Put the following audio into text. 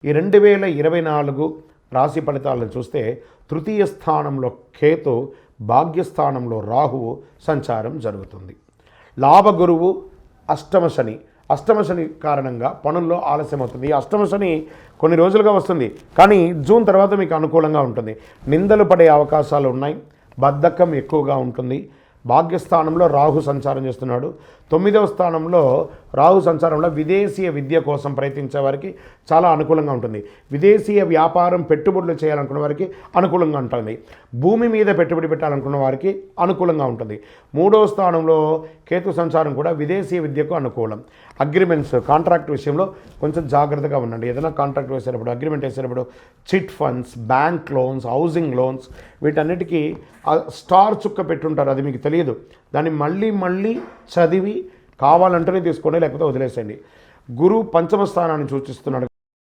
ఈ 2024 రాశి ఫలితాలను చూస్తే తృతీయ స్థానంలో కేతు, భాగ్యస్థానంలో రాహువు సంచారం జరుగుతుంది. లాభగురువు అష్టమ శని కారణంగా పనుల్లో ఆలస్యం అవుతుంది. ఈ అష్టమ శని కొన్ని రోజులుగా వస్తుంది, కానీ జూన్ తర్వాత మీకు అనుకూలంగా ఉంటుంది. నిందలు పడే అవకాశాలు ఉన్నాయి, బద్ధకం ఎక్కువగా ఉంటుంది. భాగ్యస్థానంలో రాహు సంచారం చేస్తున్నాడు. 9వ స్థానంలో రాహు సంచారంలో విదేశీయ విద్య కోసం ప్రయత్నించే వారికి చాలా అనుకూలంగా ఉంటుంది. విదేశీయ వ్యాపారం, పెట్టుబడులు చేయాలనుకున్న వారికి అనుకూలంగా ఉంటుంది. భూమి మీద పెట్టుబడి పెట్టాలనుకున్న వారికి అనుకూలంగా ఉంటుంది. 3వ స్థానంలో కేతు సంచారం కూడా విదేశీయ విద్యకు అనుకూలం. అగ్రిమెంట్స్, కాంట్రాక్ట్ విషయంలో కొంచెం జాగ్రత్తగా ఉండండి. ఏదైనా కాంట్రాక్ట్ వేసేటప్పుడు, అగ్రిమెంట్ వేసేటప్పుడు chit funds, bank loans, housing loans, వీటన్నిటికీ స్టార్ చుక్క పెట్టుంటారు, అది మీకు తెలియదు. దాన్ని మళ్ళీ చదివి కావాలంటేనే తీసుకోండి, లేకపోతే వదిలేసేయండి. గురువు పంచమ స్థానాన్ని సూచిస్తున్నాడు